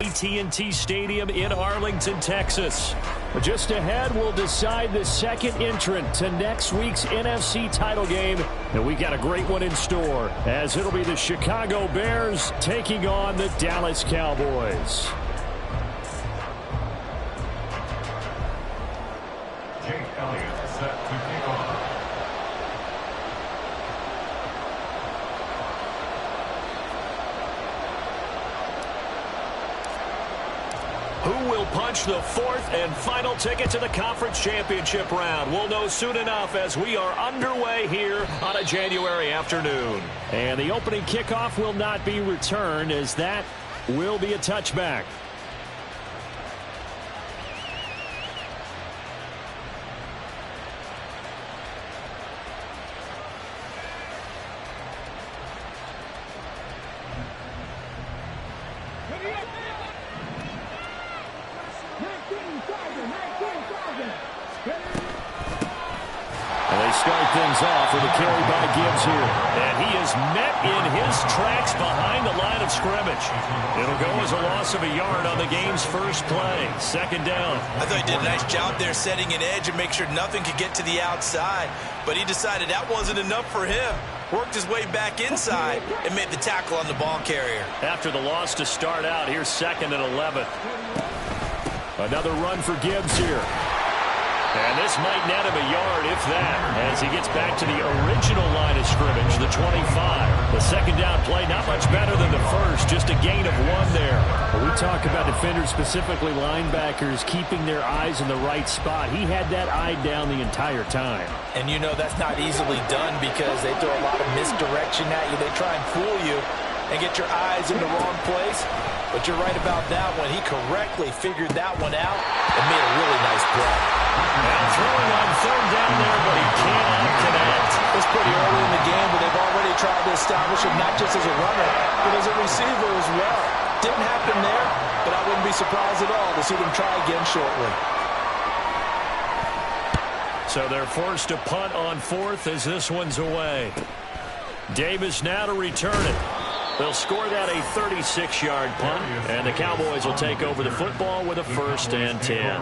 AT&T Stadium in Arlington, Texas. Just ahead, we'll decide the second entrant to next week's NFC title game. And we got a great one in store, as it'll be the Chicago Bears taking on the Dallas Cowboys. Jake Elliott set to kick off. Who will punch the fourth and final ticket to the conference championship round? We'll know soon enough as we are underway here on a January afternoon. And the opening kickoff will not be returned, as that will be a touchback. Start things off with a carry by Gibbs here. And he is met in his tracks behind the line of scrimmage. It'll go as a loss of a yard on the game's first play. Second down. I thought he did a nice job there setting an edge and make sure nothing could get to the outside. But he decided that wasn't enough for him. Worked his way back inside and made the tackle on the ball carrier. After the loss to start out, here's 2nd and 11. Another run for Gibbs here. And this might net him a yard, if that, as he gets back to the original line of scrimmage, the 25. The second down play, not much better than the first, just a gain of 1 there. When we talk about defenders, specifically linebackers, keeping their eyes in the right spot, he had that eye down the entire time. And you know that's not easily done because they throw a lot of misdirection at you. They try and fool you and get your eyes in the wrong place. But you're right about that one. He correctly figured that one out and made a really nice play. Now throwing on third down there, but he cannot connect. It's pretty early in the game, but they've already tried to establish him not just as a runner, but as a receiver as well. Didn't happen there, but I wouldn't be surprised at all to see them try again shortly. So they're forced to punt on 4th as this one's away. Davis now to return it. They'll score that a 36-yard punt, and the Cowboys will take over the football with a 1st and 10.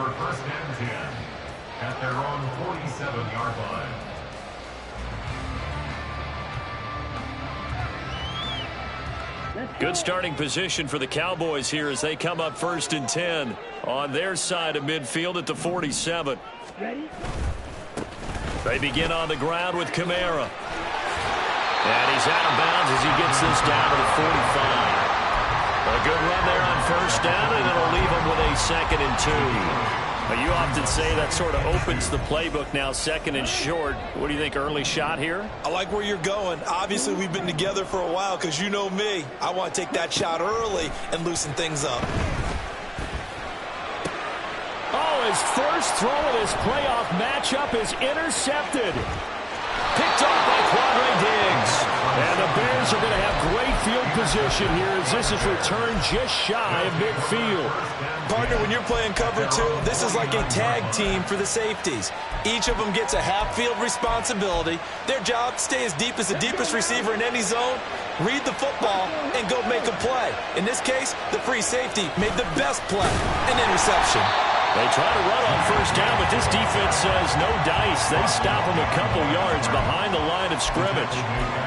At their own 47-yard line. Good starting position for the Cowboys here as they come up 1st and 10 on their side of midfield at the 47. They begin on the ground with Kamara. And he's out of bounds as he gets this down to the 45. A good run there on 1st down, and it'll leave him with a 2nd and 2. You often say that sort of opens the playbook now, 2nd and short. What do you think, early shot here? I like where you're going. Obviously, we've been together for a while because you know me. I want to take that shot early and loosen things up. Oh, his first throw of this playoff matchup is intercepted. Picked off by Quandre Diggs. And the Bears are going to have great field position here as this is returned just shy of midfield. Partner, when you're playing cover 2, this is like a tag team for the safeties. Each of them gets a half-field responsibility. Their job, stay as deep as the deepest receiver in any zone, read the football, and go make a play. In this case, the free safety made the best play, an interception. They try to run on 1st down, but this defense says no dice. They stop them a couple yards behind the line of scrimmage.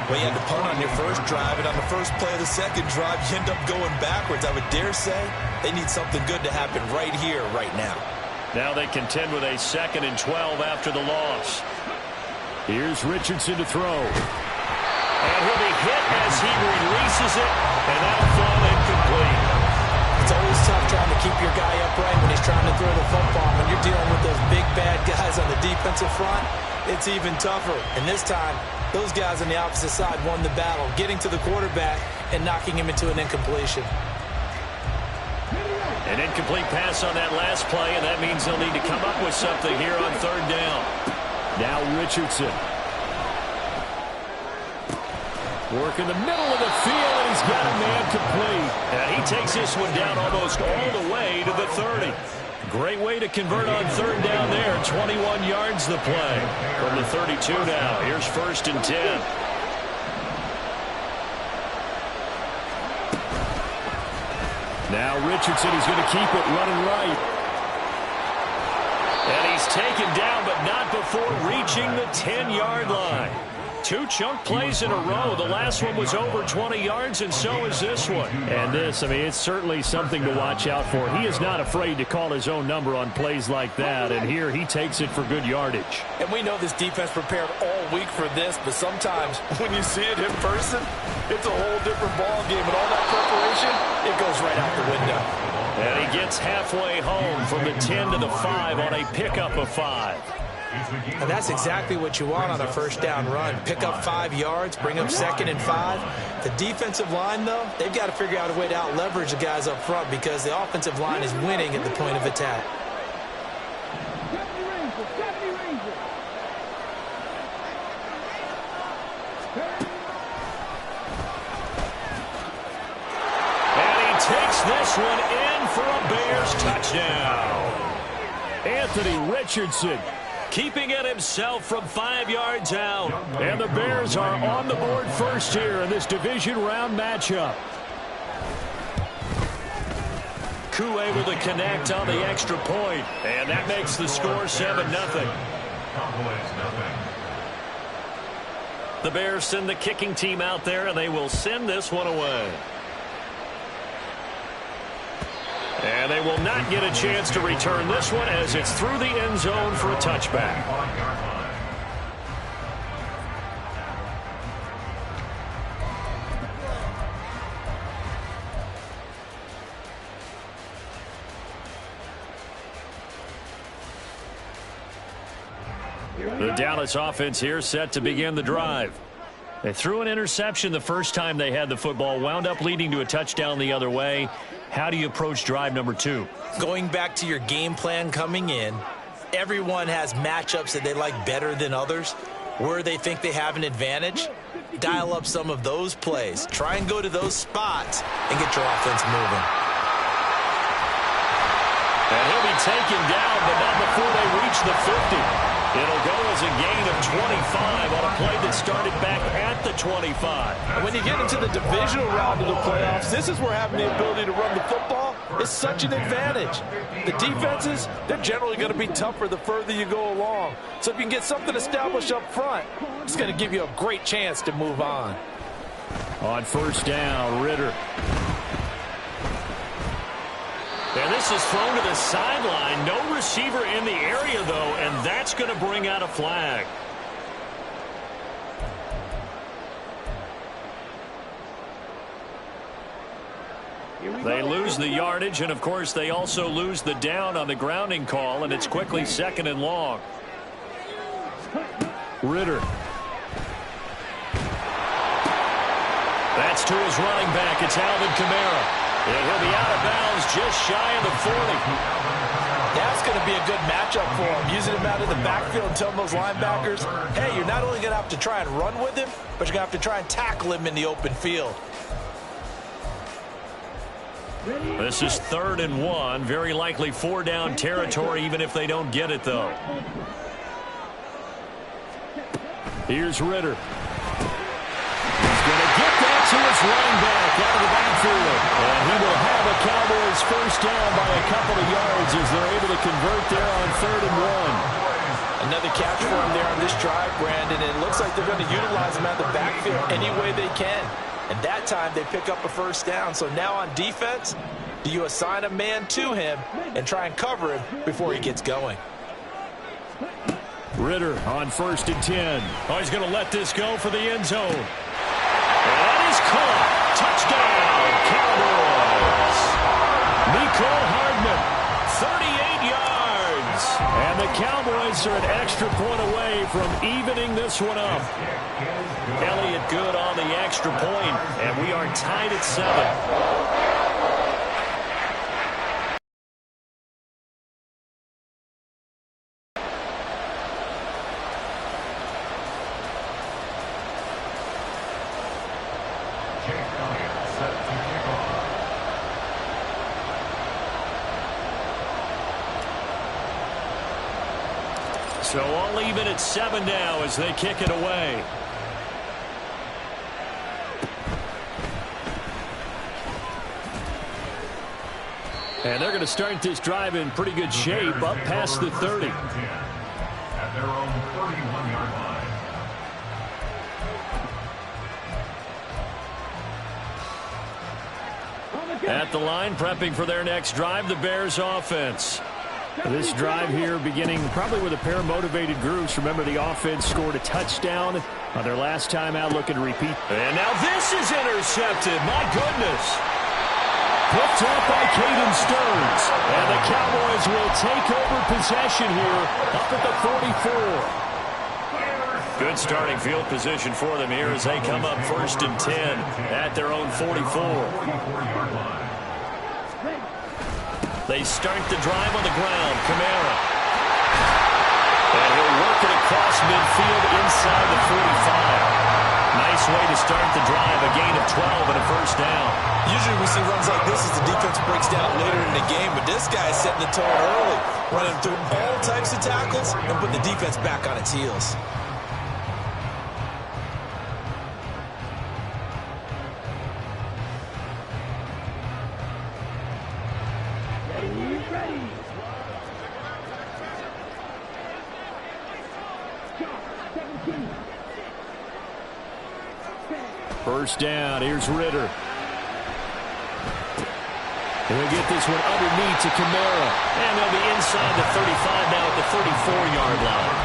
Well, you had to punt on your first drive, and on the first play of the second drive, you end up going backwards. I would dare say they need something good to happen right here, right now. Now they contend with a 2nd and 12 after the loss. Here's Richardson to throw. And he'll be hit as he releases it, and that'll fall incomplete. It's always tough trying to keep your guy upright when he's trying to throw the football. When you're dealing with those big, bad guys on the defensive front, it's even tougher. And this time, those guys on the opposite side won the battle, getting to the quarterback and knocking him into an incompletion. An incomplete pass on that last play, and that means they'll need to come up with something here on 3rd down. Now Richardson. Work in the middle of the field, and he's got a man complete. And he takes this one down almost all the way to the 30. Great way to convert on 3rd down there. 21 yards the play. From the 32 now. Here's 1st and 10. Now Richardson is going to keep it running right. And he's taken down, but not before reaching the 10-yard line. 2 chunk plays in a row. The last one was over 20 yards, and so is this one. And this, I mean, it's certainly something to watch out for. He is not afraid to call his own number on plays like that, and here he takes it for good yardage. And we know this defense prepared all week for this, but sometimes when you see it in person, it's a whole different ball game, and all that preparation, it goes right out the window. And he gets halfway home from the 10 to the 5 on a pickup of 5. And that's exactly what you want on a first down run. Pick up 5 yards, bring up 2nd and 5. The defensive line, though, they've got to figure out a way to out-leverage the guys up front because the offensive line is winning at the point of attack. And he takes this one in for a Bears touchdown. Anthony Richardson keeping it himself from 5 yards out. And the Bears are on the board first here in this division round matchup. Koo able to connect on the extra point, and that makes the score 7-0. The Bears send the kicking team out there, and they will send this one away. And they will not get a chance to return this one as it's through the end zone for a touchback. The Dallas offense here set to begin the drive. They threw an interception the first time they had the football, wound up leading to a touchdown the other way. How do you approach drive number 2? Going back to your game plan coming in, everyone has matchups that they like better than others. Where they think they have an advantage, dial up some of those plays. Try and go to those spots and get your offense moving. And he'll be taken down, but not before they reach the 50. It'll go as a gain of 25 on a play that started back at the 25. And when you get into the divisional round of the playoffs, this is where having the ability to run the football is such an advantage. The defenses, they're generally going to be tougher the further you go along. So if you can get something established up front, it's going to give you a great chance to move on. On first down, Ritter. And this is thrown to the sideline. No receiver in the area, though, and that's going to bring out a flag. They lose the yardage, and, of course, they also lose the down on the grounding call, and it's quickly 2nd and long. Ritter. That's to his running back. It's Alvin Kamara. And he'll be out of bounds just shy of the 40. That's going to be a good matchup for him, using him out of the backfield and telling those linebackers, hey, you're not only going to have to try and run with him, but you're going to have to try and tackle him in the open field. This is 3rd and 1. Very likely 4-down territory, even if they don't get it, though. Here's Ritter. He's going to get that to his running back out of the backfield. And he will have a Cowboys first down by a couple of yards as they're able to convert there on 3rd and 1. Another catch for him there on this drive, Brandon, and it looks like they're going to utilize him out of the backfield any way they can. And that time they pick up a first down. So now on defense, do you assign a man to him and try and cover him before he gets going? Ritter on 1st and 10. Oh, he's going to let this go for the end zone. And that is caught. Touchdown, Cowboys. Mecole Hardman, 38 yards. And the Cowboys are an extra point away from evening this one up. Elliott good on the extra point, and we are tied at 7. So all even at 7 now as they kick it away. And they're going to start this drive in pretty good shape, up past the 30. At their own 31-yard line. At the line, prepping for their next drive, the Bears offense. This drive here beginning probably with a pair of motivated groups. Remember, the offense scored a touchdown on their last time out, looking to repeat. And now this is intercepted. My goodness. Picked up by Caden Stearns. And the Cowboys will take over possession here up at the 44. Good starting field position for them here as they come up 1st and 10 at their own 44. They start the drive on the ground. Kamara. And he'll work it across midfield inside the 45. Nice way to start the drive. A gain of 12 and a first down. Usually we see runs like this as the defense breaks down later in the game, but this guy is setting the tone early, running through all types of tackles and putting the defense back on its heels. First down. Here's Ritter. He'll get this one underneath to Kamara. And they'll be inside the 35 now at the 34-yard line.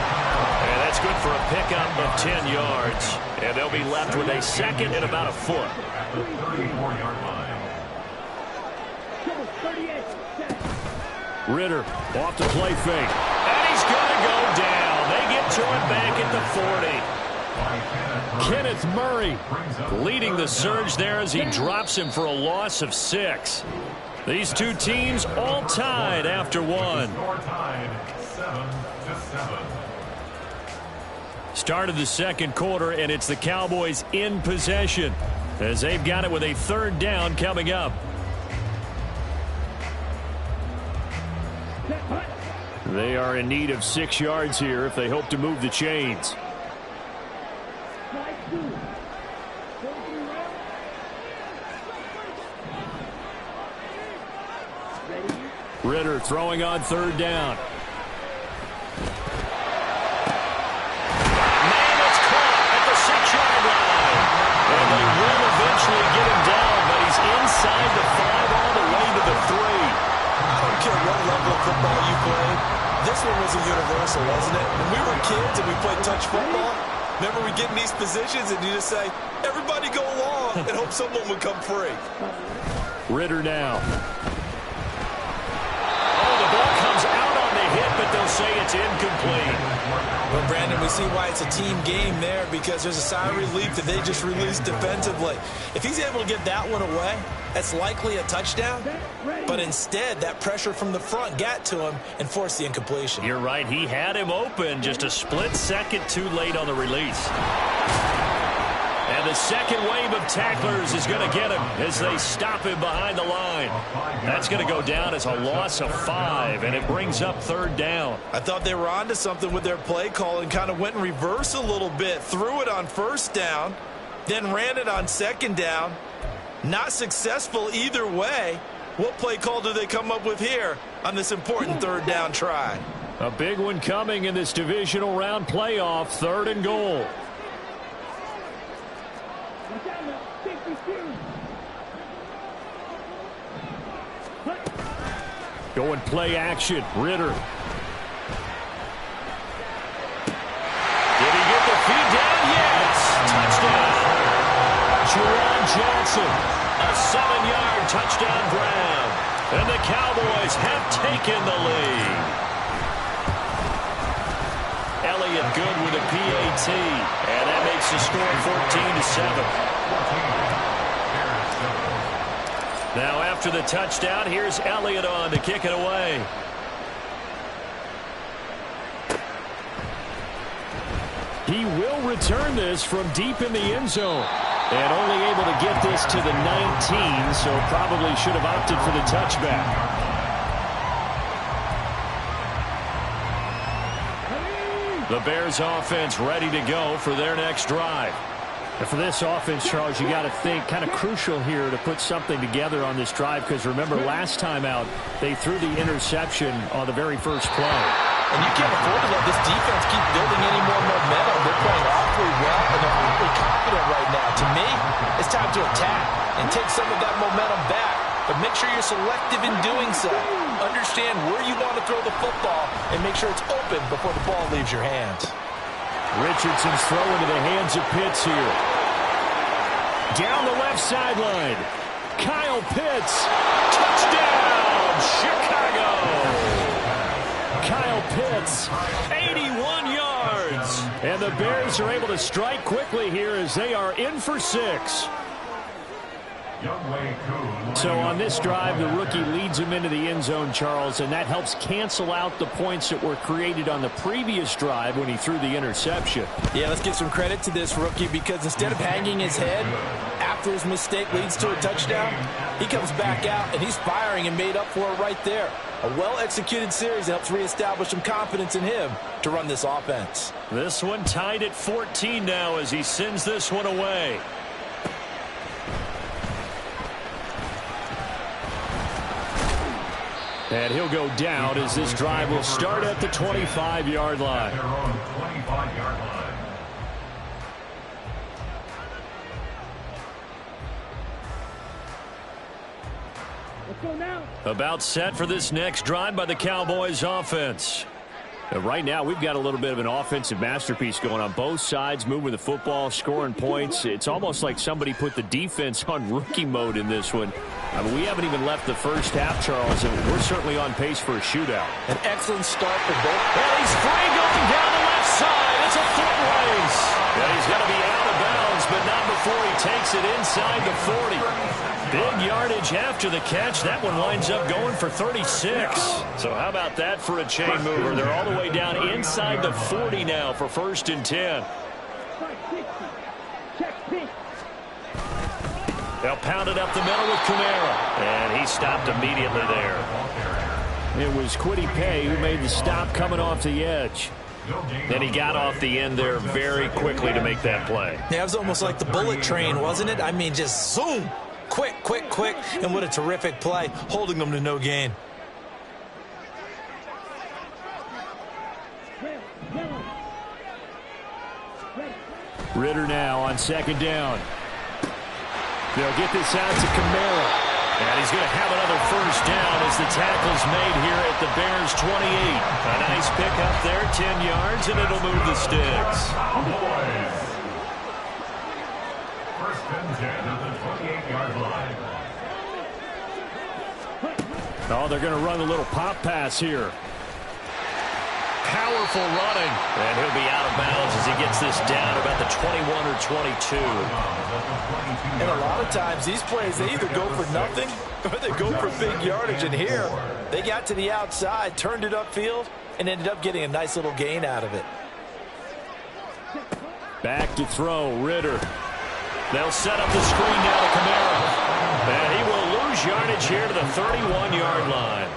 And that's good for a pickup of 10 yards. And they'll be left with a second and about a foot. At the 34-yard line. Ritter off the play fake. And he's going to go down. They get to it back at the 40. Kenneth Murray leading the surge there as he drops him for a loss of 6. These two teams all tied after one. Start of the second quarter, and it's the Cowboys in possession as they've got it with a 3rd down coming up. They are in need of 6 yards here if they hope to move the chains. Ritter throwing on 3rd down. Man, it's caught at the 6-yard line. And they will eventually get him down, but he's inside the 5 all the way to the 3. I don't care what level of football you played. This one was a universal, wasn't it? When we were kids and we played touch football, remember we get in these positions and you just say, everybody go along and hope someone would come free. Ritter now. But they'll say it's incomplete. Well, Brandon, we see why it's a team game there because there's a sigh of relief that they just released defensively. If he's able to get that one away, that's likely a touchdown. But instead, that pressure from the front got to him and forced the incompletion. You're right. He had him open just a split second too late on the release. And the second wave of tacklers is going to get him as they stop him behind the line. That's going to go down as a loss of 5, and it brings up 3rd down. I thought they were onto something with their play call and kind of went in reverse a little bit. Threw it on 1st down, then ran it on 2nd down. Not successful either way. What play call do they come up with here on this important 3rd down try? A big one coming in this divisional round playoff, 3rd and goal. Going play action. Ritter. Did he get the feed down? Yes. Touchdown. Juwan Johnson. A 7-yard touchdown grab. And the Cowboys have taken the lead. Elliott good with a PAT. And that makes the score 14-7. Now after the touchdown, here's Elliott on to kick it away. He will return this from deep in the end zone. And only able to get this to the 19, so probably should have opted for the touchback. The Bears offense ready to go for their next drive. And for this offense, Charles, you got to think kind of crucial here to put something together on this drive, because remember last time out they threw the interception on the very first play. And you can't afford to let this defense keep building any more momentum. They're playing awfully well, and they're awfully confident right now. To me, it's time to attack and take some of that momentum back. But make sure you're selective in doing so. Understand where you want to throw the football and make sure it's open before the ball leaves your hands. Richardson's throw into the hands of Pitts here. Down the left sideline. Kyle Pitts. Touchdown, Chicago. Kyle Pitts, 81 yards. And the Bears are able to strike quickly here as they are in for 6. So on this drive, the rookie leads him into the end zone, Charles, and that helps cancel out the points that were created on the previous drive when he threw the interception. Yeah, let's give some credit to this rookie, because instead of hanging his head after his mistake leads to a touchdown, he comes back out and he's firing and made up for it right there. A well-executed series helps reestablish some confidence in him to run this offense. This one tied at 14 now as he sends this one away. And he'll go down as this drive will start at the 25-yard line. Their own 25-yard line. About set for this next drive by the Cowboys offense. Right now, we've got a little bit of an offensive masterpiece going on both sides, moving the football, scoring points. It's almost like somebody put the defense on rookie mode in this one. I mean, we haven't even left the first half, Charles, and we're certainly on pace for a shootout. An excellent start for both. And he's free going down the left side. It's a foot race. And he's going to be out of bounds, but not before he takes it inside the 40. Big yardage after the catch. That one winds up going for 36. So how about that for a chain mover? They're all the way down inside the 40 now for 1st and 10. They'll pound it up the middle with Kamara. And he stopped immediately there. It was Kwity Paye who made the stop coming off the edge. Then he got off the end there very quickly to make that play. Yeah, it was almost like the bullet train, wasn't it? I mean, just zoom. Quick, quick, quick. And what a terrific play, holding them to no gain. Ritter now on 2nd down. They'll get this out to Kamara. And he's going to have another 1st down as the tackle's made here at the Bears' 28. A nice pickup there, 10 yards, and it'll move the sticks. 1st and 10 at the 28-yard line. Oh, they're going to run a little pop pass here. Powerful running. And he'll be out of bounds as he gets this down about the 21 or 22. And a lot of times these plays, they either go for nothing or they go for big yardage. And here, they got to the outside, turned it upfield, and ended up getting a nice little gain out of it. Back to throw, Ritter. They'll set up the screen now to Kamara. And he will lose yardage here to the 31-yard line.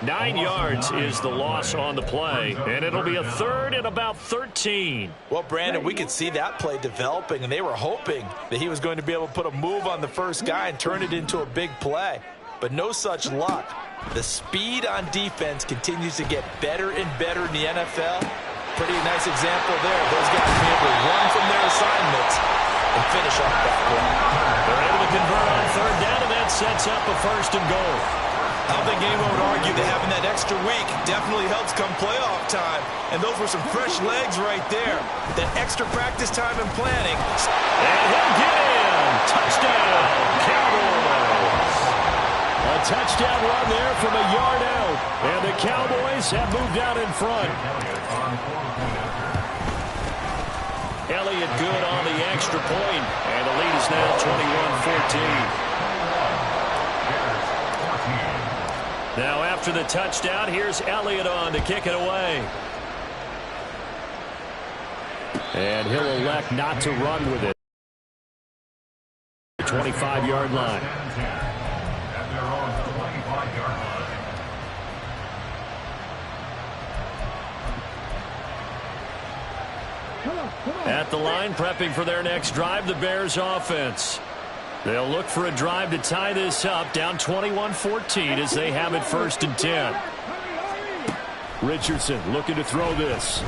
9 yards is the loss on the play, and it'll be a 3rd and about 13. Well, Brandon, we could see that play developing, and they were hoping that he was going to be able to put a move on the first guy and turn it into a big play. But no such luck. The speed on defense continues to get better and better in the NFL. Pretty nice example there. Those guys be able to run from their assignments and finish off that play. They're able to convert on 3rd down, and that sets up a 1st and goal. I don't think anyone would argue that having that extra week definitely helps come playoff time. And those were some fresh legs right there. That extra practice time and planning. And he'll get in. Touchdown, Cowboys. A touchdown run there from a yard out. And the Cowboys have moved out in front. Elliott good on the extra point. And the lead is now 21-14. Now after the touchdown, here's Elliott on to kick it away. And he'll elect not to run with it. 25-yard line. At their own 25-yard line. At the line, prepping for their next drive, the Bears offense. They'll look for a drive to tie this up, down 21-14 as they have it 1st and 10. Richardson looking to throw this.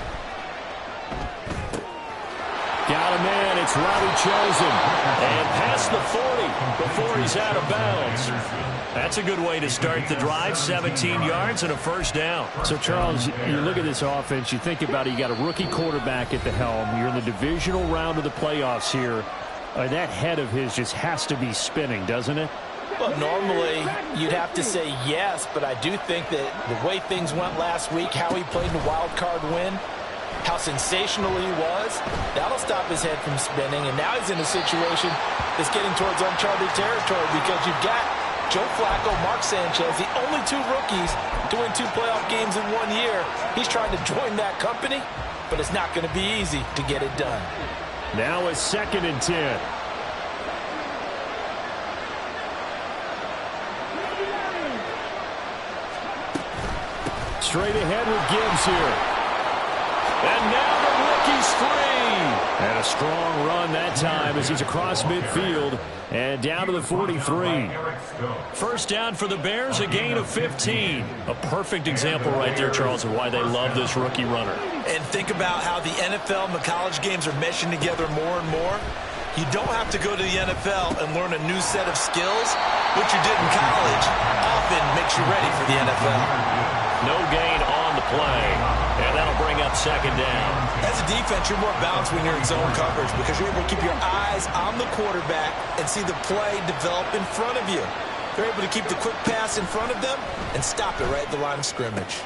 Got a man, it's Robbie Chosen. And past the 40 before he's out of bounds. That's a good way to start the drive, 17 yards and a 1st down. So, Charles, you look at this offense, you think about it, you got a rookie quarterback at the helm. You're in the divisional round of the playoffs here. That head of his just has to be spinning, doesn't it? Well, normally you'd have to say yes, but I do think that the way things went last week, how he played in the wild card win, how sensational he was, that'll stop his head from spinning. And now he's in a situation that's getting towards uncharted territory because you've got Joe Flacco, Mark Sanchez, the only 2 rookies to win 2 playoff games in 1 year. He's trying to join that company, but it's not going to be easy to get it done. Now a 2nd and 10. Straight ahead with Gibbs here. And now the rookie's free. And a strong run that time as he's across midfield and down to the 43. 1st down for the Bears, a gain of 15. A perfect example right there, Charles, of why they love this rookie runner. And think about how the NFL and the college games are meshing together more and more. You don't have to go to the NFL and learn a new set of skills. What you did in college often makes you ready for the NFL. No gain on the play, and that'll bring up 2nd down. As a defense, you're more balanced when you're in zone coverage because you're able to keep your eyes on the quarterback and see the play develop in front of you. They're able to keep the quick pass in front of them and stop it right at the line of scrimmage.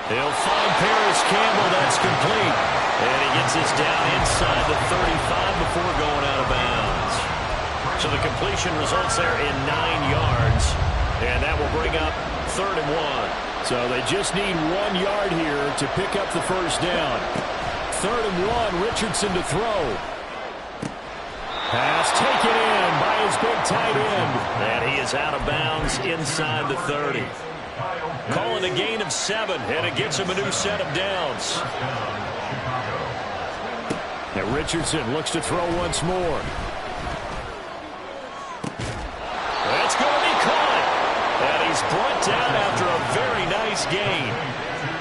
He'll find Paris Campbell. That's complete. And he gets this down inside the 35 before going out of bounds. So the completion results there in 9 yards. And that will bring up 3rd and 1. So they just need 1 yard here to pick up the 1st down. 3rd and 1, Richardson to throw. Pass taken in by his big tight end. And he is out of bounds inside the 30. Calling a gain of 7, and it gets him a new set of downs. Now Richardson looks to throw once more. That's going to be caught. And he's brought down after a very nice gain.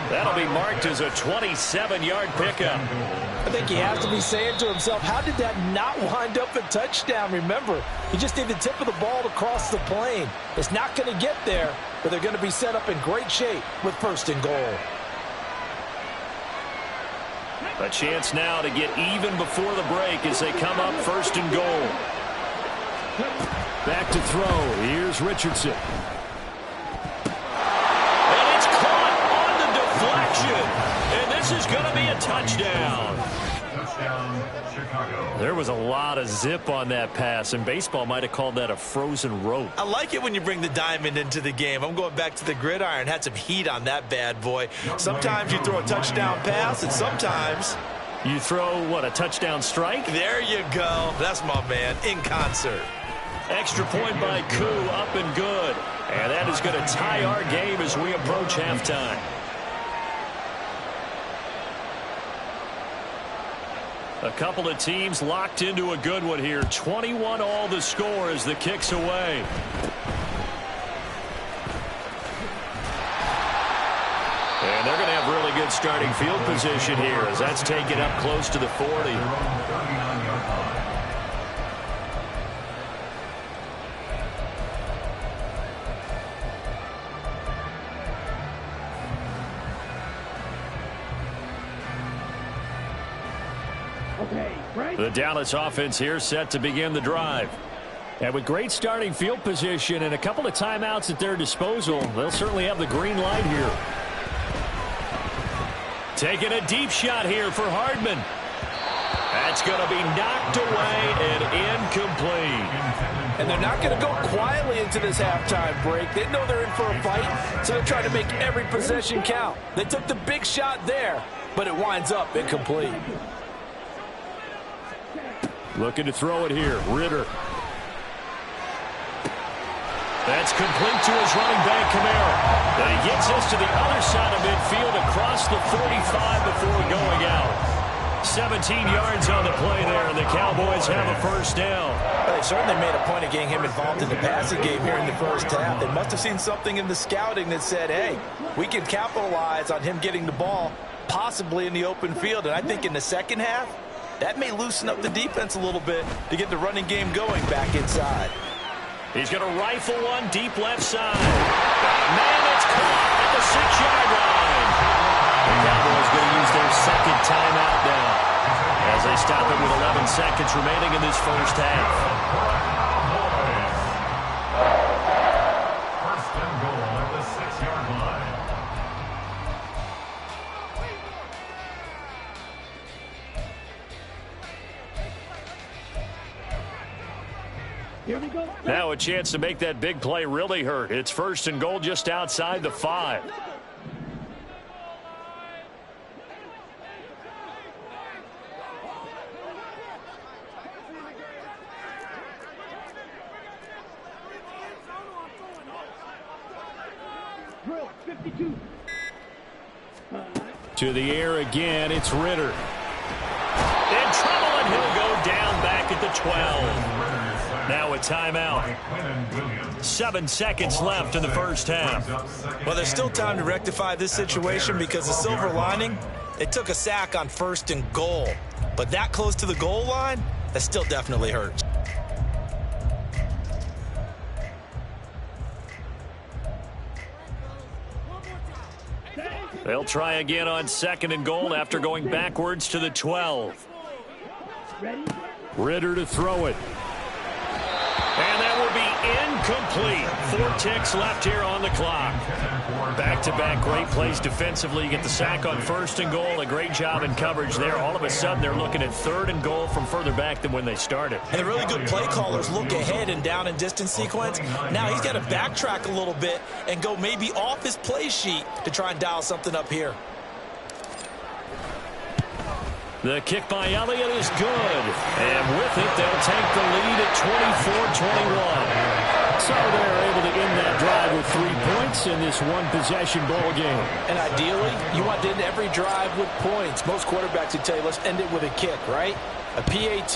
That'll be marked as a 27-yard pickup. I think he has to be saying to himself, how did that not wind up a touchdown? Remember, you just need the tip of the ball to cross the plane. It's not going to get there, but they're going to be set up in great shape with 1st and goal. A chance now to get even before the break as they come up 1st and goal. Back to throw. Here's Richardson. And it's caught on the deflection. And this is going to be a touchdown. Touchdown, Chicago. There was a lot of zip on that pass, and baseball might have called that a frozen rope. I like it when you bring the diamond into the game. I'm going back to the gridiron. Had some heat on that bad boy. Sometimes you throw a touchdown pass, and sometimes you throw, what, a touchdown strike? There you go. That's my man, in concert. Extra point by Koo, up and good. And that is going to tie our game as we approach halftime. A couple of teams locked into a good one here. 21 all the score as the kick's away. And they're going to have really good starting field position here as that's taken up close to the 40. The Dallas offense here set to begin the drive. And with great starting field position and a couple of timeouts at their disposal, they'll certainly have the green light here. Taking a deep shot here for Hardman. That's going to be knocked away and incomplete. And they're not going to go quietly into this halftime break. They know they're in for a fight, so they're trying to make every possession count. They took the big shot there, but it winds up incomplete. Looking to throw it here. Ritter. That's complete to his running back, Kamara. And he gets us to the other side of midfield across the 45 before going out. 17 yards on the play there, and the Cowboys have a first down. Well, they certainly made a point of getting him involved in the passing game here in the first half. They must have seen something in the scouting that said, hey, we can capitalize on him getting the ball possibly in the open field. And I think in the second half, that may loosen up the defense a little bit to get the running game going back inside. He's going to rifle one deep left side. Man, it's caught at the 6-yard line. The Cowboys going to use their second timeout now as they stop it with 11 seconds remaining in this first half. First and goal at the 6-yard line. Now a chance to make that big play really hurt. It's first and goal just outside the 5. To the air again, it's Ritter. In trouble, and he'll go down back at the 12. Now a timeout. 7 seconds left in the first half. Well, there's still time to rectify this situation because the silver lining, they took a sack on first and goal. But that close to the goal line, that still definitely hurts. They'll try again on second and goal after going backwards to the 12. Ritter to throw it. And that will be incomplete. 4 ticks left here on the clock. Back-to-back great plays defensively. You get the sack on first and goal. A great job in coverage there. All of a sudden, they're looking at third and goal from further back than when they started. And the really good play callers look ahead and down and distance sequence. Now he's got to backtrack a little bit and go maybe off his play sheet to try and dial something up here. The kick by Elliott is good. And with it, they'll take the lead at 24-21. So they're able to end that drive with 3 points in this one-possession ball game. And ideally, you want to end every drive with points. Most quarterbacks would tell you, let's end it with a kick, right? A PAT,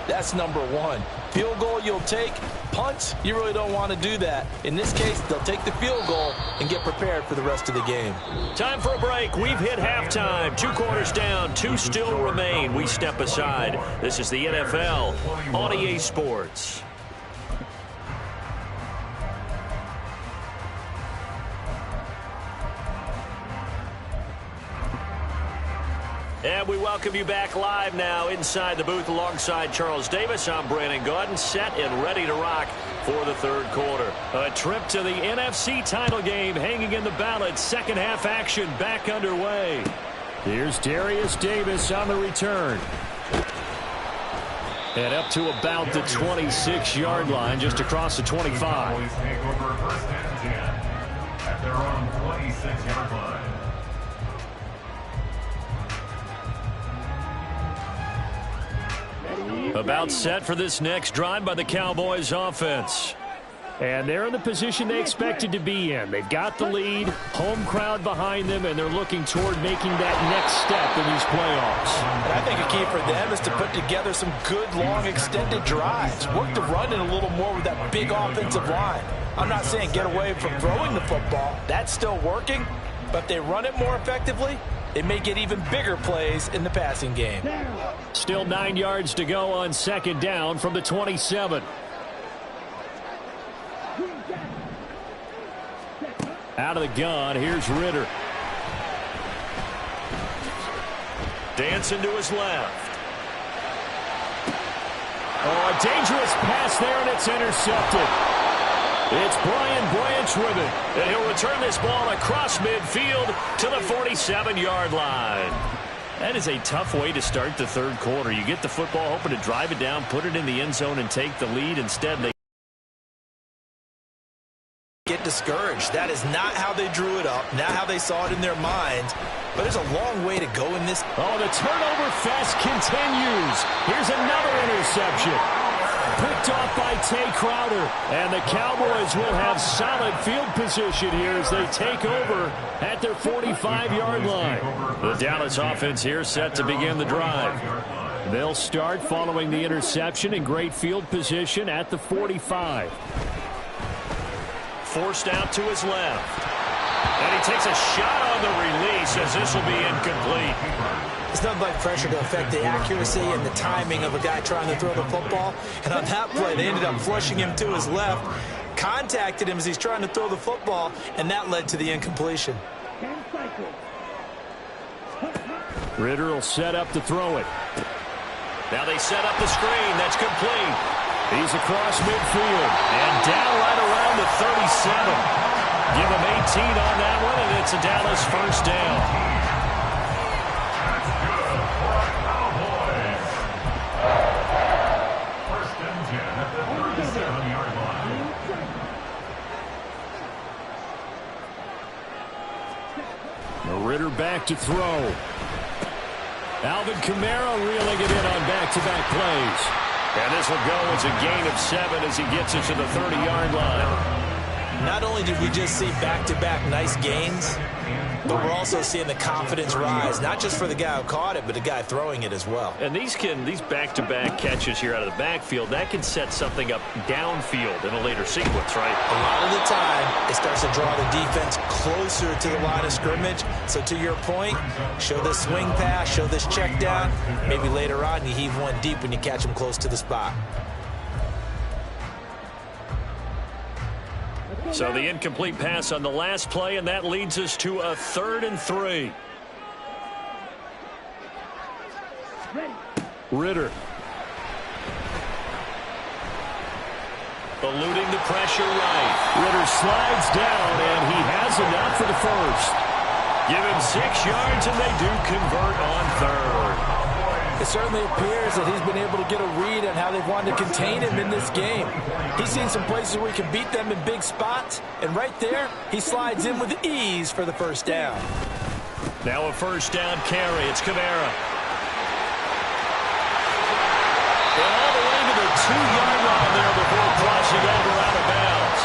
that's number 1. Field goal you'll take. Punts, you really don't want to do that. In this case, they'll take the field goal and get prepared for the rest of the game. Time for a break. We've hit halftime. 2 quarters down. 2 still remain. We step aside. This is the NFL on EA Sports. And we welcome you back live now inside the booth alongside Charles Davis. I'm Brandon Gaudin, set and ready to rock for the third quarter. A trip to the NFC title game hanging in the balance. Second half action back underway. Here's Darius Davis on the return. And up to about the 26-yard line, just across the 25. Cowboys take over first and 10 at their own 26-yard line. About set for this next drive by the Cowboys offense. And they're in the position they expected to be in. They've got the lead, home crowd behind them, and they're looking toward making that next step in these playoffs. And I think a key for them is to put together some good, long, extended drives. Work the run in a little more with that big offensive line. I'm not saying get away from throwing the football. That's still working. But if they run it more effectively, they may get even bigger plays in the passing game. Still 9 yards to go on second down from the 27. Out of the gun, here's Ritter. Dancing to his left. Oh, a dangerous pass there, and it's intercepted. It's Brian Branch with it. And he'll return this ball across midfield to the 47-yard line. That is a tough way to start the third quarter. You get the football, hoping to drive it down, put it in the end zone, and take the lead. Instead, they get discouraged. That is not how they drew it up, not how they saw it in their minds. But there's a long way to go in this. Oh, the turnover fest continues. Here's another interception. Picked off by Tay Crowder. And the Cowboys will have solid field position here as they take over at their 45-yard line. The Dallas offense here set to begin the drive. They'll start following the interception in great field position at the 45. Forced out to his left. And he takes a shot on the release as this will be incomplete. It's nothing like pressure to affect the accuracy and the timing of a guy trying to throw the football. And on that play, they ended up flushing him to his left, contacted him as he's trying to throw the football, and that led to the incompletion. Ritter will set up to throw it. Now they set up the screen. That's complete. He's across midfield. And down right around the 37. Give him 18 on that one, and it's a Dallas first down. That's good for a Cowboys. First and 10 at the 37-yard line. Ritter back to throw. Alvin Kamara reeling it in on back-to-back plays. And this will go as a gain of 7 as he gets it to the 30-yard line. Not only did we just see back-to-back nice gains, but we're also seeing the confidence rise, not just for the guy who caught it, but the guy throwing it as well. And these back-to-back catches here out of the backfield, that can set something up downfield in a later sequence, right? A lot of the time, it starts to draw the defense closer to the line of scrimmage. So to your point, show this swing pass, show this check down. Maybe later on you heave one deep when you catch them close to the spot. So the incomplete pass on the last play, and that leads us to a 3rd and 3. Ritter. Eluding the pressure right. Ritter slides down, and he has enough for the first. Give him 6 yards, and they do convert on 3rd. It certainly appears that he's been able to get a read on how they've wanted to contain him in this game. He's seen some places where he can beat them in big spots, and right there, he slides in with ease for the first down. Now a first down carry. It's Kamara. And all the way to the 2-yard line there before crossing over out of bounds.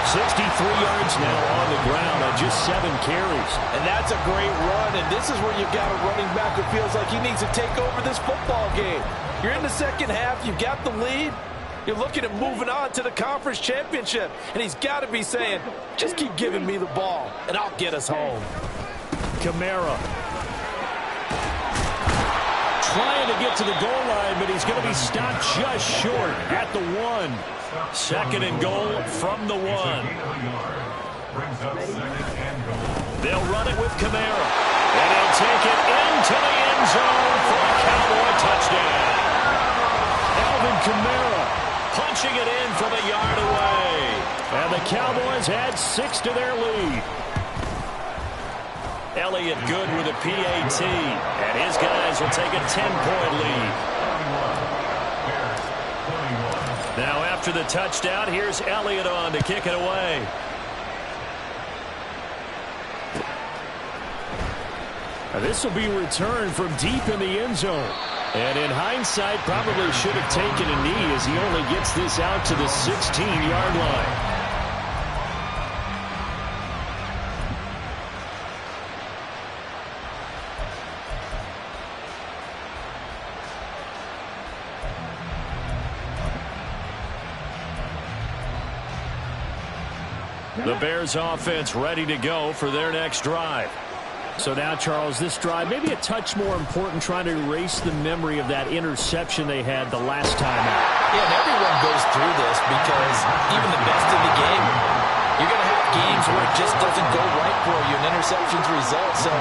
63 yards now on the ground on just 7 carries. And that's a great run, and this is where you've got a running back who feels like he needs to take over this football game. You're in the second half, you've got the lead, you're looking at moving on to the conference championship, and he's got to be saying, just keep giving me the ball, and I'll get us home. Kamara. Trying to get to the goal line, but he's going to be stopped just short at the 1. 2nd and goal from the 1. They'll run it with Kamara. And he'll take it into the end zone for a Cowboy touchdown. Alvin Kamara punching it in from a yard away. And the Cowboys add 6 to their lead. Elliott good with a PAT. And his guys will take a 10-point lead. Now after the touchdown, here's Elliott on to kick it away. Now this will be returned from deep in the end zone. And in hindsight, probably should have taken a knee as he only gets this out to the 16-yard line. The Bears offense ready to go for their next drive. So now, Charles, this drive maybe a touch more important, trying to erase the memory of that interception they had the last time out. Yeah, and everyone goes through this because even the best in the game, you're going to have games where it just doesn't go right for you, and interceptions result. So,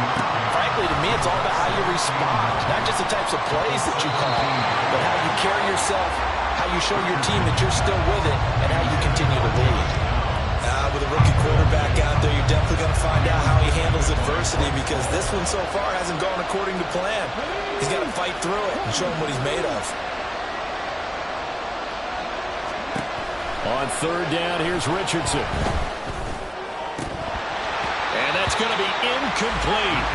frankly, to me, it's all about how you respond, not just the types of plays that you call, but how you carry yourself, how you show your team that you're still with it, and how you continue to lead. With a rookie quarterback out there, you're definitely going to find out how he handles adversity because this one so far hasn't gone according to plan. He's got to fight through it and show him what he's made of. On 3rd down, here's Richardson. And that's going to be incomplete.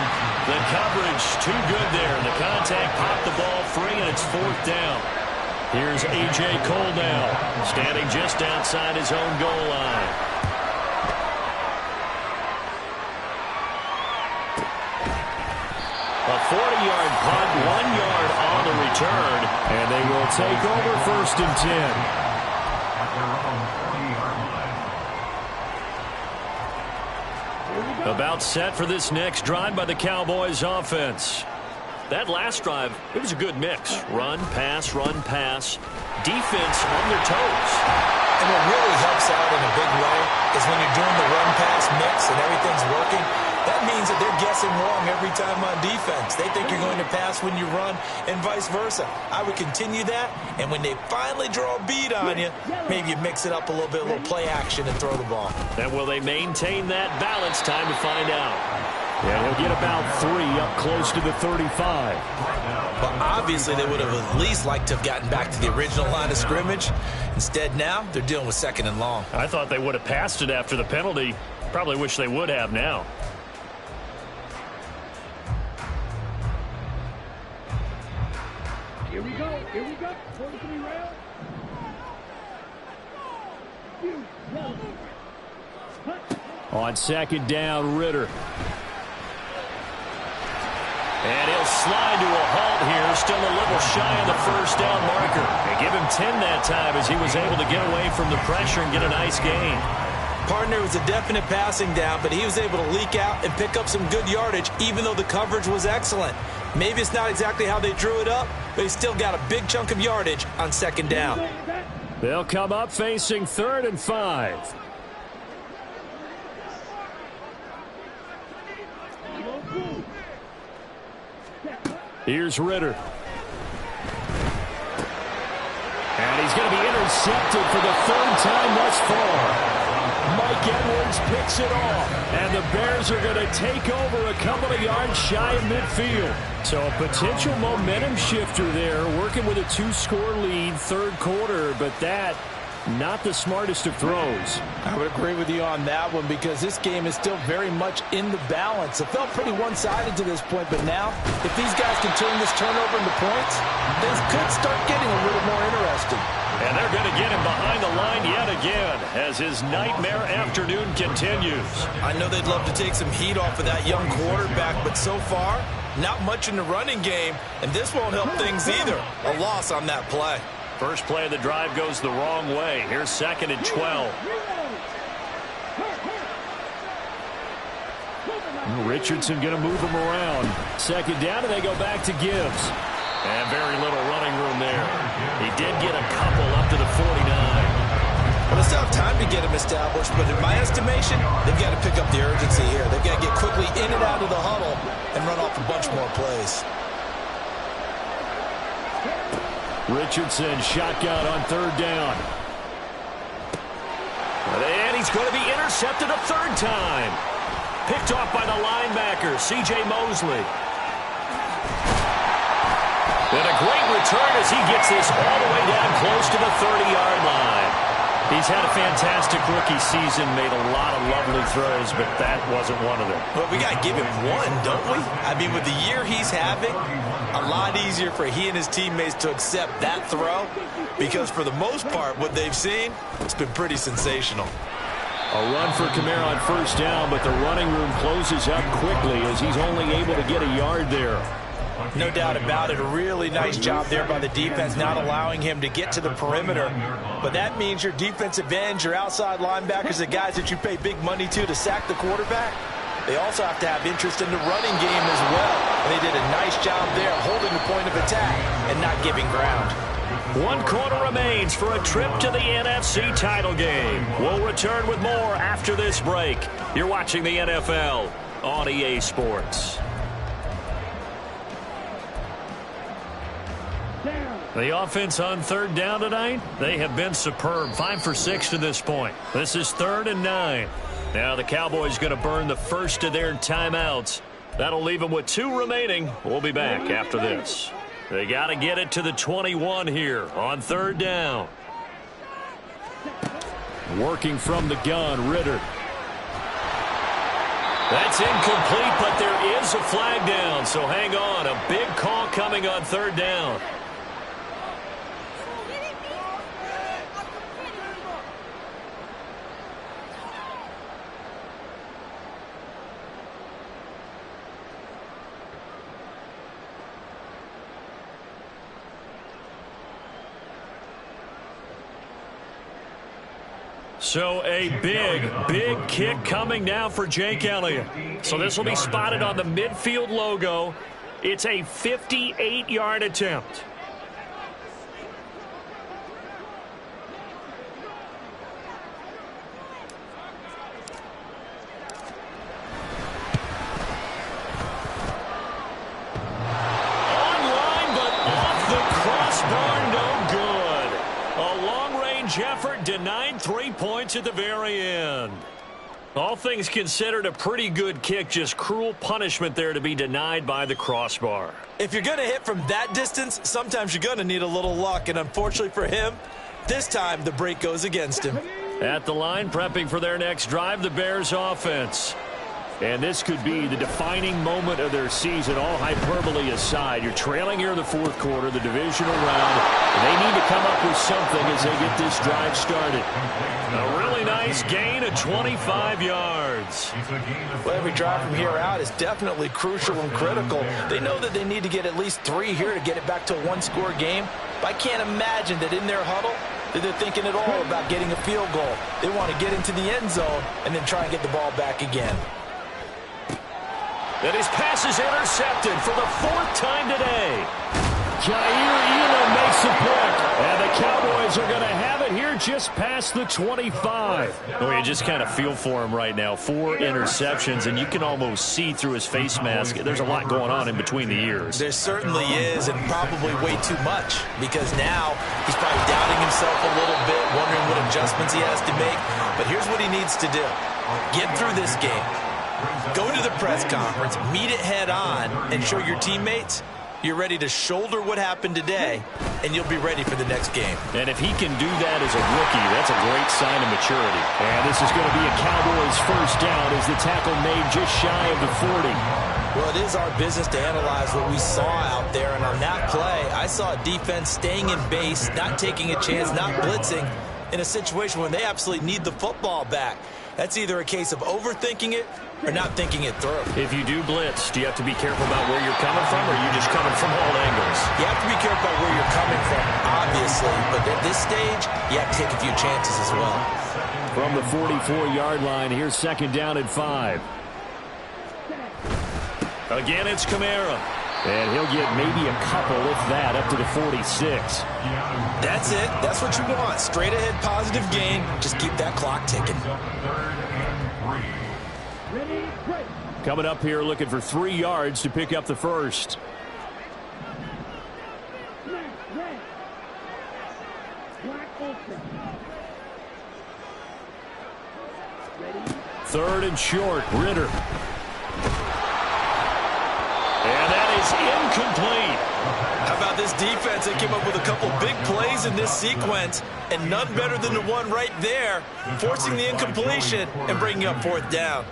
The coverage too good there. The contact popped the ball free, and it's 4th down. Here's A.J. Cole now, standing just outside his own goal line. A 40-yard punt, 1 yard on the return, and they will take over 1st and 10. About set for this next drive by the Cowboys offense. That last drive, it was a good mix. Run, pass, defense on their toes. And what really helps out in a big way is when you're doing the run-pass mix and everything's working, that means that they're guessing wrong every time on defense. They think you're going to pass when you run and vice versa. I would continue that, and when they finally draw a bead on you, maybe you mix it up a little bit, a little play action and throw the ball. And will they maintain that balance? Time to find out. Yeah, he'll get about 3 up close to the 35. But obviously they would have at least liked to have gotten back to the original line of scrimmage. Instead now, they're dealing with 2nd and long. I thought they would have passed it after the penalty. Probably wish they would have now. Here we go. 43 rounds. On 2nd down, Ritter. And he'll slide to a halt here, still a little shy of the 1st down marker. They give him 10 that time as he was able to get away from the pressure and get a nice gain. Partner was a definite passing down, but he was able to leak out and pick up some good yardage, even though the coverage was excellent. Maybe it's not exactly how they drew it up, but he still got a big chunk of yardage on 2nd down. They'll come up facing 3rd and 5. Here's Ritter. And he's going to be intercepted for the 3rd time thus far. Mike Edwards picks it off, and the Bears are going to take over a couple of yards shy of midfield. So a potential momentum shifter there, working with a 2-score lead, 3rd quarter, but that not the smartest of throws. I would agree with you on that one because this game is still very much in the balance. It felt pretty one-sided to this point, but now if these guys can turn this turnover into points, things could start getting a little more interesting. And they're going to get him behind the line yet again as his nightmare afternoon continues. I know they'd love to take some heat off of that young quarterback, but so far, not much in the running game, and this won't help things either. A loss on that play. First play of the drive goes the wrong way. Here's 2nd and 12. Richardson going to move him around. 2nd down, and they go back to Gibbs. And very little running room there. He did get a couple up to the 49. Well, they still have time to get him established, but in my estimation, they've got to pick up the urgency here. They've got to get quickly in and out of the huddle and run off a bunch more plays. Richardson shotgun on 3rd down. And he's going to be intercepted a 3rd time. Picked off by the linebacker, C.J. Mosley. And a great return as he gets this all the way down close to the 30-yard line. He's had a fantastic rookie season, made a lot of lovely throws, but that wasn't one of them. Well, we got to give him one, don't we? I mean, with the year he's having, a lot easier for he and his teammates to accept that throw because for the most part, what they've seen, it's been pretty sensational. A run for Kamara on 1st down, but the running room closes up quickly as he's only able to get a yard there. No doubt about it. A really nice job there by the defense, not allowing him to get to the perimeter. But that means your defensive ends, your outside linebackers, the guys that you pay big money to sack the quarterback, they also have to have interest in the running game as well. And they did a nice job there holding the point of attack and not giving ground. 1 quarter remains for a trip to the NFC title game. We'll return with more after this break. You're watching the NFL on EA Sports. The offense on 3rd down tonight, they have been superb. 5 for 6 to this point. This is 3rd and 9. Now the Cowboys going to burn the first of their timeouts. That'll leave them with 2 remaining. We'll be back after this. They got to get it to the 21 here on 3rd down. Working from the gun, Ritter. That's incomplete, but there is a flag down, so hang on. A big call coming on 3rd down. So a big kick coming now for Jake Elliott. So this will be spotted on the midfield logo. It's a 58-yard attempt. Online, but off the crossbar, no good. A long-range effort denied 3 points at the very end. All things considered, a pretty good kick, just cruel punishment there to be denied by the crossbar. If you're going to hit from that distance, sometimes you're going to need a little luck, and unfortunately for him, this time the break goes against him. At the line, prepping for their next drive, the Bears offense. And this could be the defining moment of their season, all hyperbole aside. You're trailing here in the fourth quarter, the divisional round. And they need to come up with something as they get this drive started. A really nice gain of 25 yards. Well, every drive from here out is definitely crucial and critical. They know that they need to get at least 3 here to get it back to a one-score game. But I can't imagine that in their huddle that they're thinking at all about getting a field goal. They want to get into the end zone and then try and get the ball back again. And his pass is intercepted for the 4th time today. Jair Elam makes a pick, and the Cowboys are going to have it here just past the 25. Oh, you just kind of feel for him right now. 4 interceptions, and you can almost see through his face mask. There's a lot going on in between the ears. There certainly is, and probably way too much, because now he's probably doubting himself a little bit, wondering what adjustments he has to make. But here's what he needs to do. Get through this game. Go to the press conference, meet it head on, and show your teammates you're ready to shoulder what happened today, and you'll be ready for the next game. And if he can do that as a rookie, that's a great sign of maturity. And this is going to be a Cowboys first down as the tackle made just shy of the 40. Well, it is our business to analyze what we saw out there, and on that play, I saw a defense staying in base, not taking a chance, not blitzing, in a situation when they absolutely need the football back. That's either a case of overthinking it or not thinking it through. If you do blitz, do you have to be careful about where you're coming from, or are you just coming from all angles? You have to be careful about where you're coming from, obviously, but at this stage, you have to take a few chances as well. From the 44-yard line, here's 2nd down and 5. Again, it's Kamara. And he'll get maybe a couple, if that, up to the 46. That's it. That's what you want. Straight ahead positive gain. Just keep that clock ticking. Coming up here looking for 3 yards to pick up the first. Third and short, Ritter. And that is incomplete. How about this defense? They came up with a couple big plays in this sequence, and none better than the one right there, forcing the incompletion and bringing up 4th down.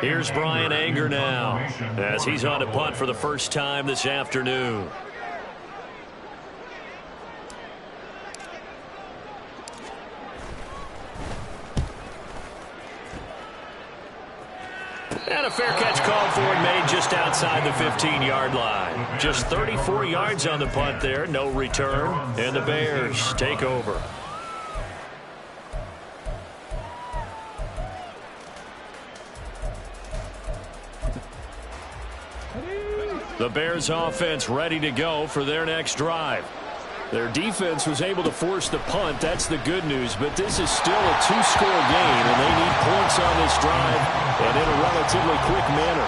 Here's Brian Anger now, as he's on to punt for the first time this afternoon. And a fair catch called for and made just outside the 15-yard line. Just 34 yards on the punt there, no return, and the Bears take over. The Bears offense ready to go for their next drive. Their defense was able to force the punt. That's the good news. But this is still a 2-score game, and they need points on this drive and in a relatively quick manner.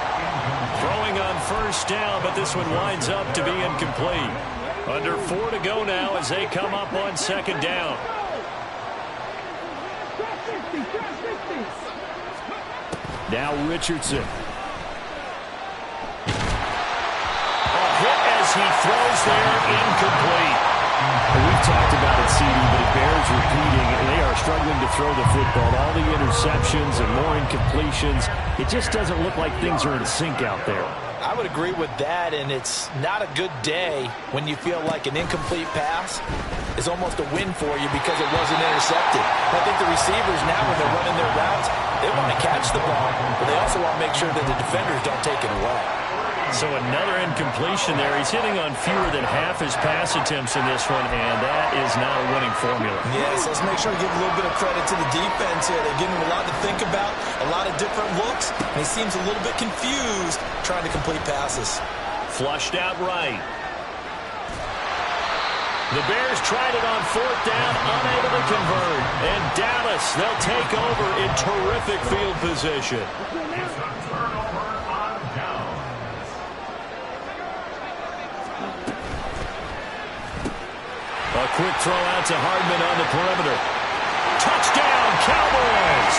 Throwing on first down, but this one winds up to be incomplete. Under 4 to go now as they come up on 2nd down. Now Richardson. A hit as he throws there, incomplete. We've talked about it, CD, but it bears repeating. They are struggling to throw the football. All the interceptions and more incompletions. It just doesn't look like things are in sync out there. I would agree with that, and it's not a good day when you feel like an incomplete pass is almost a win for you because it wasn't intercepted. I think the receivers now, when they're running their routes, they want to catch the ball, but they also want to make sure that the defenders don't take it away. So another incompletion there. He's hitting on fewer than half his pass attempts in this one, and that is not a winning formula. Yes, let's make sure to give a little bit of credit to the defense here. They're giving him a lot to think about, a lot of different looks, and he seems a little bit confused trying to complete passes. Flushed out right. The Bears tried it on fourth down, unable to convert. And Dallas, they'll take over in terrific field position. It's a turnover on downs. A quick throw out to Hardman on the perimeter. Touchdown, Cowboys!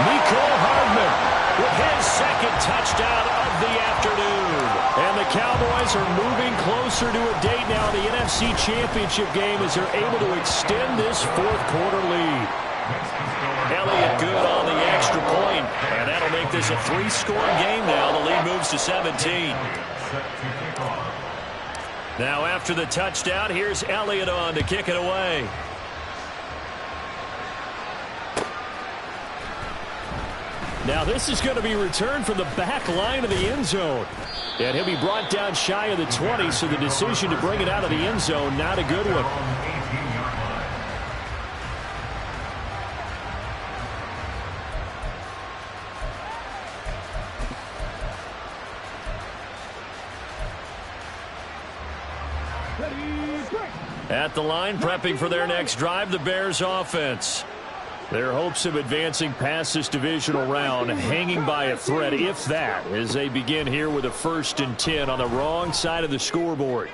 Mecole Hardman with his second touchdown of the afternoon. And the Cowboys are moving closer to a date now in the NFC Championship game as they're able to extend this fourth quarter lead. Elliott good on the extra point, and that'll make this a 3-score game now. The lead moves to 17. Now after the touchdown, here's Elliott on to kick it away. Now this is going to be returned from the back line of the end zone. And he'll be brought down shy of the 20, so the decision to bring it out of the end zone, not a good one. At the line, prepping for their next drive, the Bears offense. Their hopes of advancing past this divisional round hanging by a thread, if that, as they begin here with a 1st and 10 on the wrong side of the scoreboard.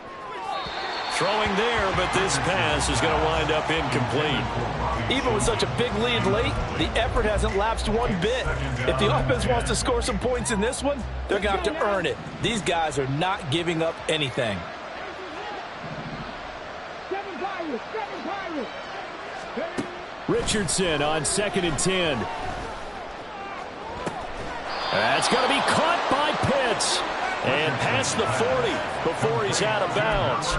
Throwing there, but this pass is going to wind up incomplete. Even with such a big lead late, the effort hasn't lapsed one bit. If the offense wants to score some points in this one, they're going to have to earn it. These guys are not giving up anything. Richardson on 2nd and 10. That's going to be caught by Pitts. And past the 40 before he's out of bounds.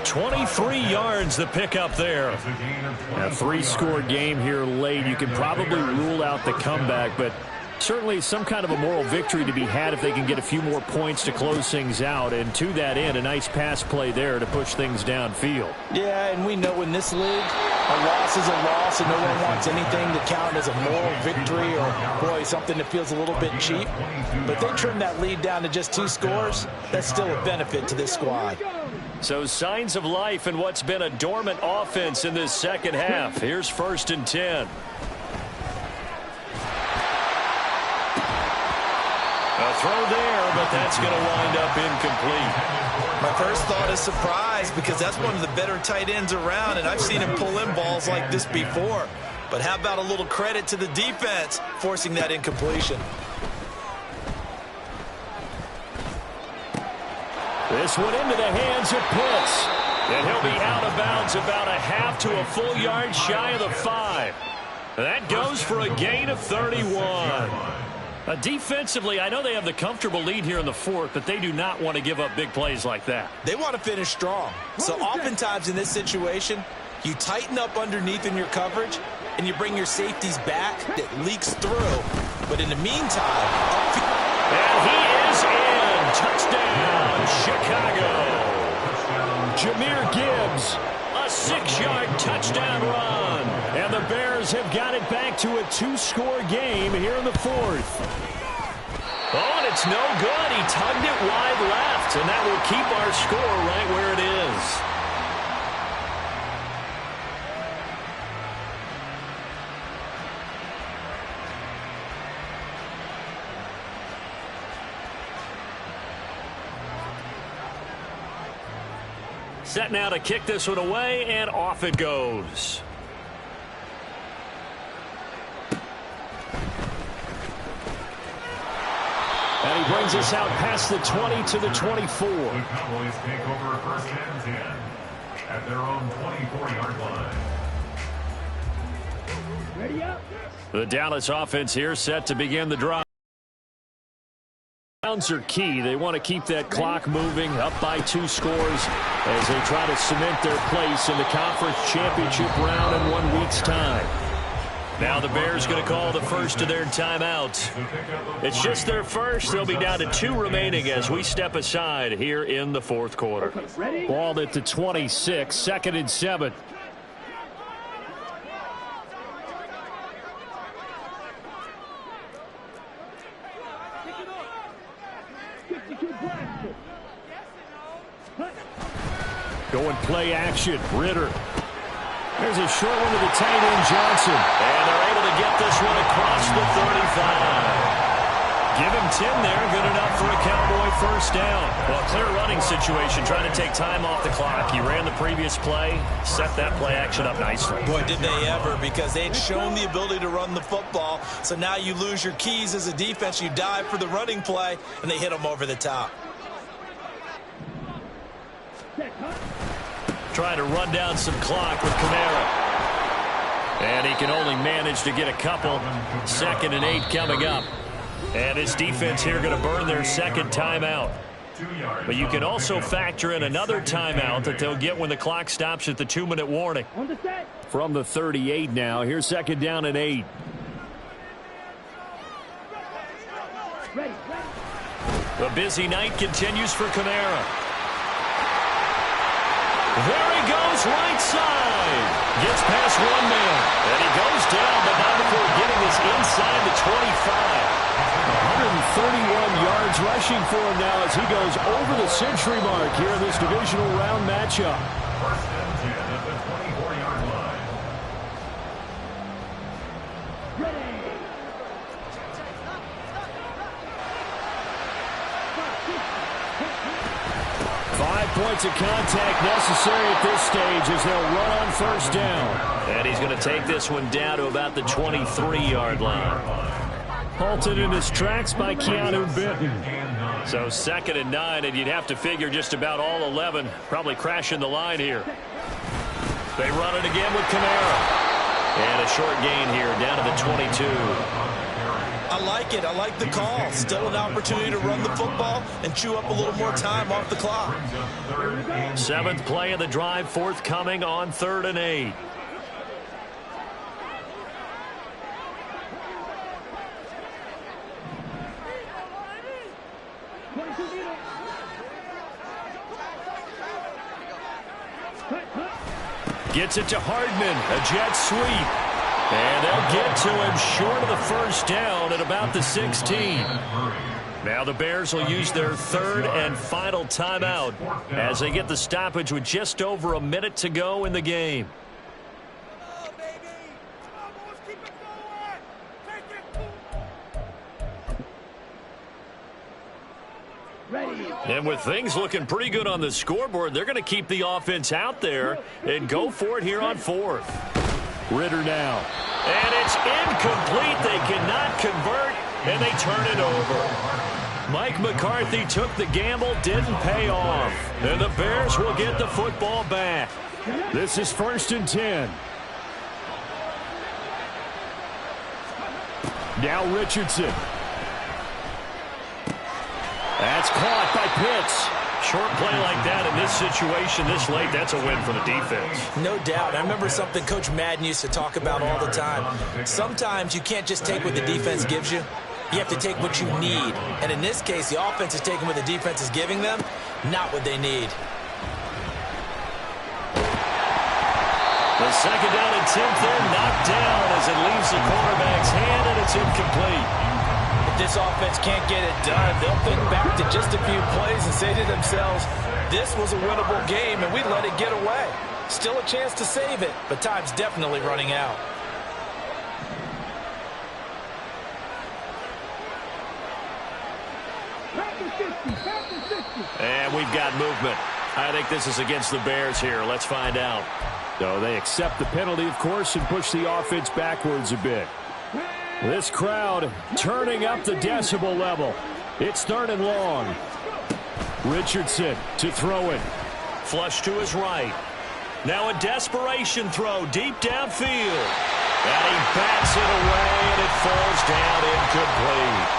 23 yards the pickup there. A 3-score game here late. You can probably rule out the comeback, but certainly some kind of a moral victory to be had if they can get a few more points to close things out. And to that end, a nice pass play there to push things downfield. Yeah, and we know in this league, a loss is a loss, and no one wants anything to count as a moral victory or, boy, something that feels a little bit cheap. But they trim that lead down to just 2 scores. That's still a benefit to this squad. So signs of life in what's been a dormant offense in this second half. Here's 1st and 10. A throw there, but that's going to wind up incomplete. My first thought is surprise because that's one of the better tight ends around, and I've seen him pull in balls like this before. But how about a little credit to the defense forcing that incompletion? This one into the hands of Pitts. And he'll be out of bounds about a half to a full yard shy of the 5. That goes for a gain of 31. Defensively, I know they have the comfortable lead here in the 4th, but they do not want to give up big plays like that. They want to finish strong. So oftentimes in this situation, you tighten up underneath in your coverage, and you bring your safeties back. It leaks through. But in the meantime, and he is in. Touchdown, Chicago. Jahmyr Gibbs. A 6-yard touchdown run. And the Bears have got it back to a 2-score game here in the 4th. Oh, and it's no good. He tugged it wide left, and that will keep our score right where it is. Set now to kick this one away, and off it goes. And he brings us out past the 20 to the 24. The Cowboys take over 1st and 10 at their own 24-yard line. Ready up. The Dallas offense here set to begin the drive. Downs are key. They want to keep that clock moving, up by 2 scores as they try to cement their place in the conference championship round in 1 week's time. Now the Bears going to call the first of their timeouts. It's just their first. They'll be down to 2 remaining as we step aside here in the fourth quarter. Ball at the 26, 2nd and 7. Going play action. Ritter. There's a short one to the tight end, Johnson. And they're able to get this one across the 35. Give him 10 there. Good enough for a Cowboy first down. Well, clear running situation, trying to take time off the clock. He ran the previous play, set that play action up nicely. Boy, did they ever, because they'd shown the ability to run the football. So now you lose your keys as a defense. You dive for the running play, and they hit them over the top. Trying to run down some clock with Kamara. And he can only manage to get a couple. 2nd and 8 coming up. And his defense here going to burn their second timeout. But you can also factor in another timeout that they'll get when the clock stops at the 2-minute warning. From the 38 now. Here's 2nd down and 8. The busy night continues for Kamara. There he goes, right side. Gets past one man. And he goes down, but not before getting this inside the 25. 131 yards rushing for him now as he goes over the century mark here in this divisional round matchup. First and 10 at the 24-yard line. 5 points of contact necessary at this stage as they'll run on first down. And he's going to take this one down to about the 23-yard line. Halted in his tracks by Keanu Benton. So 2nd and 9, and you'd have to figure just about all 11 probably crashing the line here. They run it again with Kamara. And a short gain here down to the 22. I like it. I like the call. Still an opportunity to run the football and chew up a little more time off the clock. 7th play of the drive, forthcoming on 3rd and 8. Gets it to Hardman, a jet sweep. And they'll get to him short of the first down at about the 16. Now the Bears will use their 3rd and final timeout as they get the stoppage with just over a minute to go in the game. And with things looking pretty good on the scoreboard, they're going to keep the offense out there and go for it here on 4th. Ritter now. And it's incomplete. They cannot convert, and they turn it over. Mike McCarthy took the gamble, didn't pay off. And the Bears will get the football back. This is 1st and 10. Now Richardson. That's caught by Pitts. Short play like that in this situation this late, that's a win for the defense. No doubt. I remember something Coach Madden used to talk about all the time. Sometimes you can't just take what the defense gives you. You have to take what you need. And in this case, the offense is taking what the defense is giving them, not what they need. The 2nd down and 10th there, knocked down as it leaves the quarterback's hand, and it's incomplete. This offense can't get it done. They'll think back to just a few plays and say to themselves, this was a winnable game and we let it get away. Still a chance to save it, but time's definitely running out. And we've got movement. I think this is against the Bears here. Let's find out. So they accept the penalty, of course, and push the offense backwards a bit. This crowd turning up the decibel level. It's 3rd and long. Richardson to throw it. Flush to his right. Now a desperation throw deep downfield. And he bats it away, and it falls down incomplete.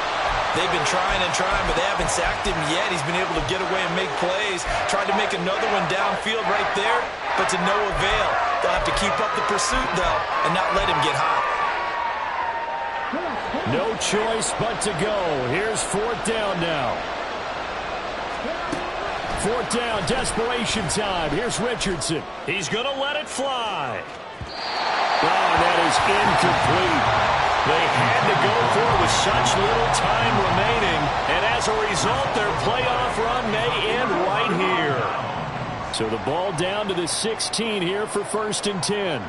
They've been trying and trying, but they haven't sacked him yet. He's been able to get away and make plays. Tried to make another one downfield right there, but to no avail. They'll have to keep up the pursuit, though, and not let him get hot. No choice but to go. Here's fourth down now. Fourth down, desperation time. Here's Richardson. He's going to let it fly. Oh, that is incomplete. They had to go for it with such little time remaining, and as a result, their playoff run may end right here. So the ball down to the 16 here for 1st and 10.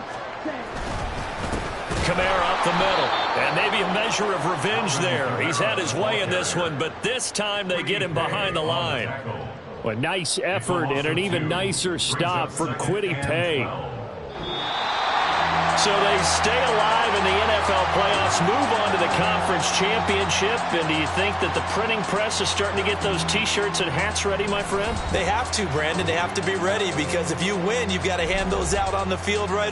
Kamara up the middle, and maybe a measure of revenge there. He's had his way in this one, but this time they get him behind the line. A nice effort and an even nicer stop for Kwity Paye. So they stay alive in the NFL playoffs, move on to the conference championship. And do you think that the printing press is starting to get those T-shirts and hats ready, my friend? They have to, Brandon. They have to be ready because if you win, you've got to hand those out on the field right